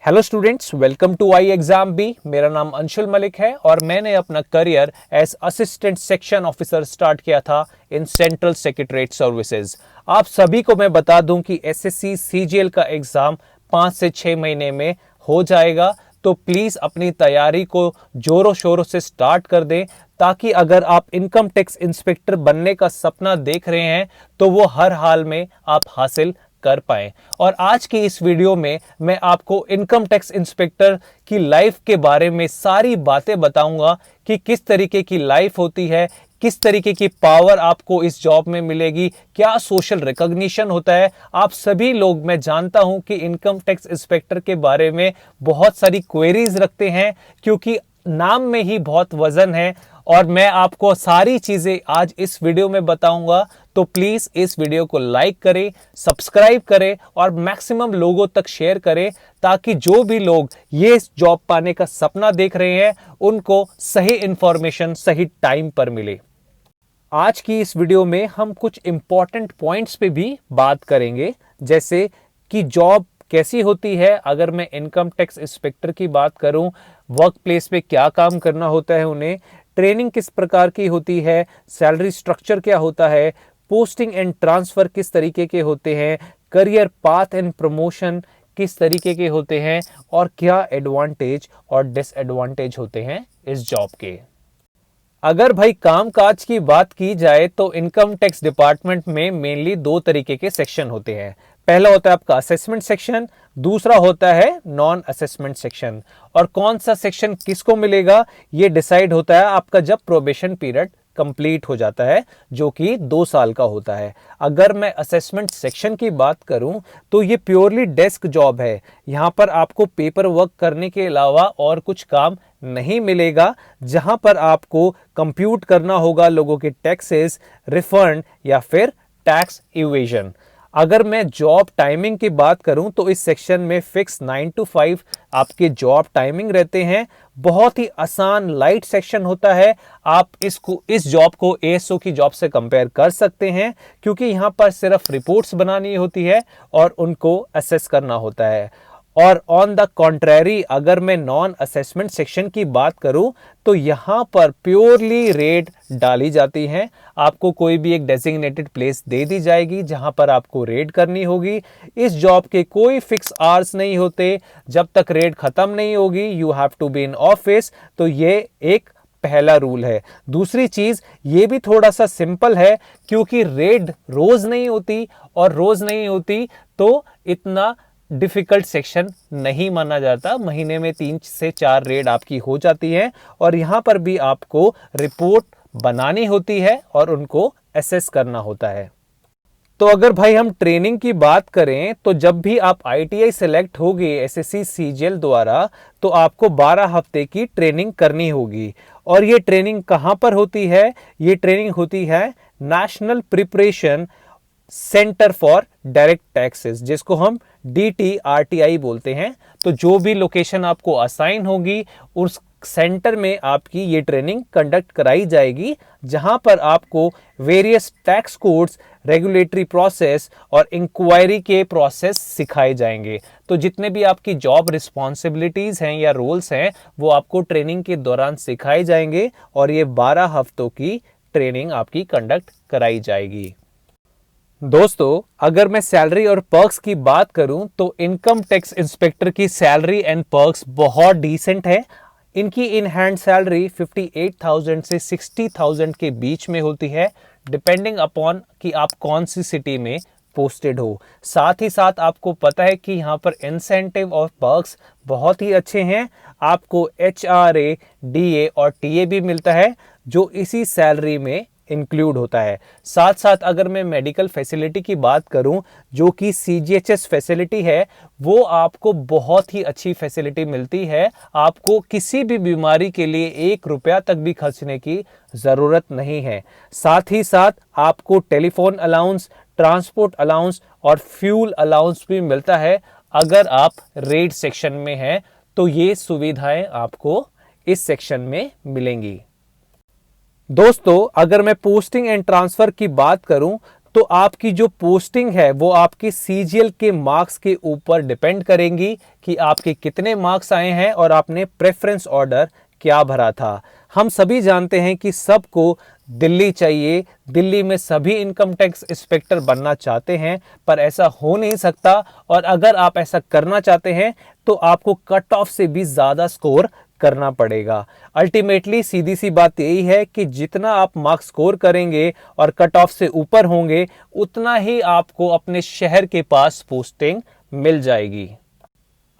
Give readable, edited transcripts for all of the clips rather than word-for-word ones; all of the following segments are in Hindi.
Hello students, welcome to I exam B. मेरा नाम अंशुल मलिक है और मैंने अपना career as assistant section officer start किया था इन सेंट्रल सेक्रेटरीट सर्विसेज। आप सभी को मैं बता दूं कि एसएससी सीजीएल का एग्जाम 5 से 6 महीने में हो जाएगा, तो प्लीज अपनी तैयारी को जोरों शोरों से स्टार्ट कर दें, ताकि अगर आप इनकम टैक्स इंस्पेक्टर बनने का सपना देख रहे हैं तो वो हर हाल में आप हासिल कर पाए। और आज की इस वीडियो में मैं आपको इनकम टैक्स इंस्पेक्टर की लाइफ के बारे में सारी बातें बताऊंगा कि किस तरीके की लाइफ होती है, किस तरीके की पावर आपको इस जॉब में मिलेगी, क्या सोशल रिकॉग्निशन होता है। आप सभी लोग, मैं जानता हूं कि इनकम टैक्स इंस्पेक्टर के बारे में बहुत सारी क्वेरीज रखते हैं, क्योंकि नाम में ही बहुत वजन है और मैं आपको सारी चीजें आज इस वीडियो में बताऊंगा। तो प्लीज इस वीडियो को लाइक करें, सब्सक्राइब करें और मैक्सिमम लोगों तक शेयर करें, ताकि जो भी लोग ये जॉब पाने का सपना देख रहे हैं उनको सही इंफॉर्मेशन सही टाइम पर मिले। आज की इस वीडियो में हम कुछ इंपॉर्टेंट पॉइंट्स पे भी बात करेंगे, जैसे कि जॉब कैसी होती है। अगर मैं इनकम टैक्स इंस्पेक्टर की बात करूं, वर्क प्लेस पे क्या काम करना होता है, उन्हें ट्रेनिंग किस प्रकार की होती है, सैलरी स्ट्रक्चर क्या होता है, पोस्टिंग एंड ट्रांसफर किस तरीके के होते हैं, करियर पाथ एंड प्रमोशन किस तरीके के होते हैं, और क्या एडवांटेज और डिसएडवांटेज होते हैं इस जॉब के। अगर भाई कामकाज की बात की जाए तो इनकम टैक्स डिपार्टमेंट में मेनली दो तरीके के सेक्शन होते हैं। पहला होता है आपका असेसमेंट सेक्शन, दूसरा होता है नॉन असेसमेंट सेक्शन। और कौन सा सेक्शन किसको मिलेगा ये डिसाइड होता है आपका जब प्रोबेशन पीरियड कंप्लीट हो जाता है, जो कि 2 साल का होता है। अगर मैं असेसमेंट सेक्शन की बात करूं तो ये प्योरली डेस्क जॉब है। यहां पर आपको पेपर वर्क करने के अलावा और कुछ काम नहीं मिलेगा, जहां पर आपको कंप्यूट करना होगा लोगों के टैक्सेस, रिफंड या फिर टैक्स इवेजन। अगर मैं जॉब टाइमिंग की बात करूं तो इस सेक्शन में फिक्स 9 to 5 आपके जॉब टाइमिंग रहते हैं। बहुत ही आसान लाइट सेक्शन होता है। आप इस जॉब को एएसओ की जॉब से कंपेयर कर सकते हैं, क्योंकि यहां पर सिर्फ रिपोर्ट्स बनानी होती है और उनको असेस करना होता है। और ऑन द कॉन्ट्रेरी, अगर मैं नॉन असेसमेंट सेक्शन की बात करूं तो यहां पर प्योरली रेड डाली जाती हैं। आपको कोई भी एक डेजिग्नेटेड प्लेस दे दी जाएगी जहां पर आपको रेड करनी होगी। इस जॉब के कोई फिक्स आवर्स नहीं होते। जब तक रेड खत्म नहीं होगी you have to be in office. तो ये एक पहला रूल है। दूसरी चीज ये भी थोड़ा सा सिंपल है, क्योंकि रेड रोज नहीं होती, और रोज नहीं होती तो इतना डिफिकल्ट सेक्शन नहीं माना जाता। महीने में 3 से 4 रेड आपकी हो जाती है, और यहां पर भी आपको रिपोर्ट बनानी होती है और उनको असेस करना होता है। तो अगर भाई हम ट्रेनिंग की बात करें तो जब भी आप आईटीआई सेलेक्ट होगे एसएससी सीजीएल द्वारा, तो आपको 12 हफ्ते की ट्रेनिंग करनी होगी। और ये ट्रेनिंग कहां पर होती है? ये ट्रेनिंग होती है national preparation centre for direct taxes, जिसको हम DTRTI बोलते हैं। तो जो भी लोकेशन आपको असाइन होगी उस सेंटर में आपकी ये ट्रेनिंग कंडक्ट कराई जाएगी, जहां पर आपको various tax codes, regulatory process और इंक्वायरी के प्रोसेस सिखाए जाएंगे। तो जितने भी आपकी जॉब रिस्पॉन्सिबिलिटीज हैं या रोल्स हैं वो आपको ट्रेनिंग के दौरान सिखाए जाएंगे, और ये 12 हफ्तों की ट्रेनिंग आपकी कंडक्ट कराई जाएगी। दोस्तों, अगर मैं सैलरी और पर्क्स की बात करूं तो इनकम टैक्स इंस्पेक्टर की सैलरी एंड पर्क्स बहुत डिसेंट है। इनकी इन हैंड सैलरी 58,000 से 60,000 के बीच में होती है, डिपेंडिंग अपॉन कि आप कौन सी सिटी में पोस्टेड हो। साथ ही साथ आपको पता है कि यहाँ पर इंसेंटिव और पर्क्स बहुत ही अच्छे हैं। आपको HRA, DA और TA भी मिलता है, जो इसी सैलरी में इंक्लूड होता है। साथ साथ अगर मैं मेडिकल फैसिलिटी की बात करूं, जो कि CGHS फैसिलिटी है, वो आपको बहुत ही अच्छी फैसिलिटी मिलती है। आपको किसी भी बीमारी के लिए 1 रुपया तक भी खर्चने की जरूरत नहीं है। साथ ही साथ आपको टेलीफोन अलाउंस, ट्रांसपोर्ट अलाउंस और फ्यूल अलाउंस भी मिलता है। अगर आप रेड सेक्शन में हैं तो ये सुविधाएं आपको इस सेक्शन में मिलेंगी। दोस्तों, अगर मैं पोस्टिंग एंड ट्रांसफर की बात करूं तो आपकी जो पोस्टिंग है वो आपकी सीजीएल के मार्क्स के ऊपर डिपेंड करेंगी कि आपके कितने मार्क्स आए हैं और आपने प्रेफरेंस ऑर्डर क्या भरा था। हम सभी जानते हैं कि सबको दिल्ली चाहिए, दिल्ली में सभी इनकम टैक्स इंस्पेक्टर बनना चाहते हैं, पर ऐसा हो नहीं सकता। और अगर आप ऐसा करना चाहते हैं तो आपको कट ऑफ से भी ज़्यादा स्कोर करना पड़ेगा। अल्टीमेटली सीधी सी बात यही है कि जितना आप मार्क्स स्कोर करेंगे और कट ऑफ से ऊपर होंगे, उतना ही आपको अपने शहर के पास पोस्टिंग मिल जाएगी।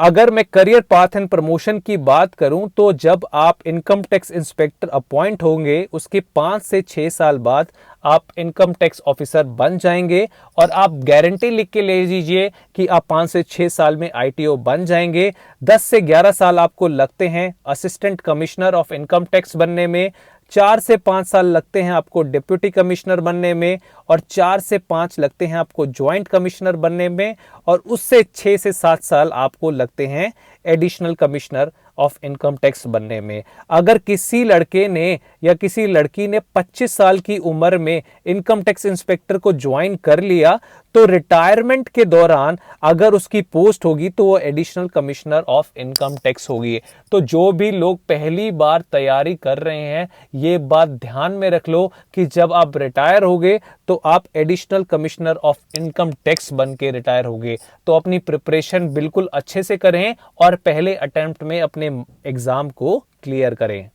अगर मैं करियर पाथ एंड प्रमोशन की बात करूं तो जब आप इनकम टैक्स इंस्पेक्टर अपॉइंट होंगे उसके 5 से 6 साल बाद आप इनकम टैक्स ऑफिसर बन जाएंगे। और आप गारंटी लिख के ले लीजिए कि आप 5 से 6 साल में आईटीओ बन जाएंगे। 10 से 11 साल आपको लगते हैं assistant commissioner of income tax बनने में, 4 से 5 साल लगते हैं आपको डिप्टी कमिश्नर बनने में, और 4 से 5 लगते हैं आपको ज्वाइंट कमिश्नर बनने में, और उससे 6 से 7 साल आपको लगते हैं additional commissioner of income tax बनने में। अगर किसी लड़के ने या किसी लड़की ने 25 साल की उम्र में इनकम टैक्स इंस्पेक्टर को ज्वाइन कर लिया तो रिटायरमेंट के दौरान अगर उसकी पोस्ट होगी तो वो additional commissioner of income tax होगी। तो जो भी लोग पहली बार तैयारी कर रहे हैं ये बात ध्यान में रख लो कि जब आप रिटायर होगे तो आप additional commissioner of income tax बन के रिटायर होगे। तो अपनी प्रिपरेशन बिल्कुल अच्छे से करें और पहले अटेम्प्ट में अपने एग्जाम को क्लियर करें।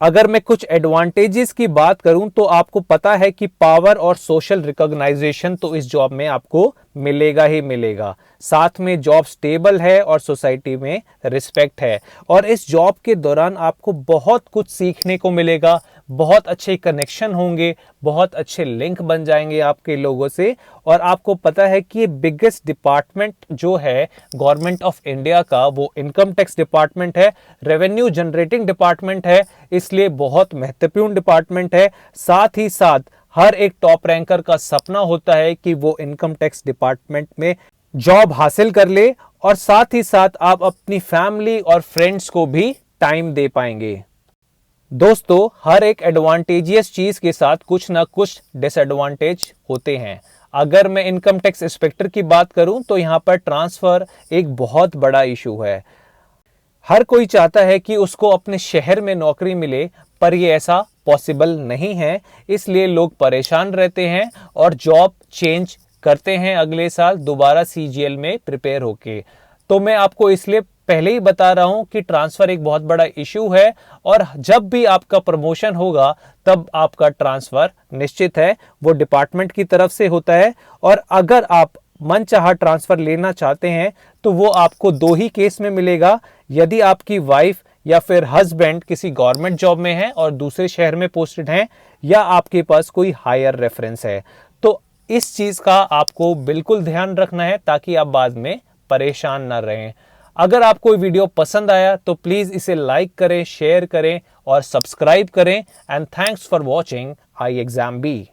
अगर मैं कुछ एडवांटेजेस की बात करूं तो आपको पता है कि पावर और सोशल रिकॉग्नाइजेशन तो इस जॉब में आपको मिलेगा ही मिलेगा। साथ में जॉब स्टेबल है और सोसाइटी में रिस्पेक्ट है। और इस जॉब के दौरान आपको बहुत कुछ सीखने को मिलेगा, बहुत अच्छे कनेक्शन होंगे, बहुत अच्छे लिंक बन जाएंगे आपके लोगों से। और आपको पता है कि बिगेस्ट डिपार्टमेंट जो है गवर्नमेंट ऑफ इंडिया का वो इनकम टैक्स डिपार्टमेंट है, रेवेन्यू जनरेटिंग डिपार्टमेंट है, इसलिए बहुत महत्वपूर्ण डिपार्टमेंट है। साथ ही साथ हर एक टॉप रैंकर का सपना होता है कि वो इनकम टैक्स डिपार्टमेंट में जॉब हासिल कर ले, और साथ ही साथ आप अपनी फैमिली और फ्रेंड्स को भी टाइम दे पाएंगे। दोस्तों, हर एक एडवांटेजियस चीज के साथ कुछ ना कुछ डिसएडवांटेज होते हैं। अगर मैं इनकम टैक्स इंस्पेक्टर की बात करूं तो यहां पर ट्रांसफर एक बहुत बड़ा इशू है। हर कोई चाहता है कि उसको अपने शहर में नौकरी मिले, पर ये ऐसा पॉसिबल नहीं है। इसलिए लोग परेशान रहते हैं और जॉब चेंज करते हैं अगले साल दोबारा सीजीएल में प्रिपेयर होके। तो मैं आपको इसलिए पहले ही बता रहा हूं कि ट्रांसफर एक बहुत बड़ा इशू है, और जब भी आपका प्रमोशन होगा तब आपका ट्रांसफर निश्चित है, वो डिपार्टमेंट की तरफ से होता है। और अगर आप मनचाहा ट्रांसफर लेना चाहते हैं तो वो आपको 2 ही केस में मिलेगा। यदि आपकी वाइफ या फिर हस्बैंड किसी गवर्नमेंट जॉब में है और दूसरे शहर में पोस्टेड हैं, या आपके पास कोई हायर रेफरेंस है। तो इस चीज का आपको बिल्कुल ध्यान रखना है ताकि आप बाद में परेशान ना रहें। अगर आपको वीडियो पसंद आया तो प्लीज इसे लाइक करें, शेयर करें और सब्सक्राइब करें। And thanks for watching I exam B.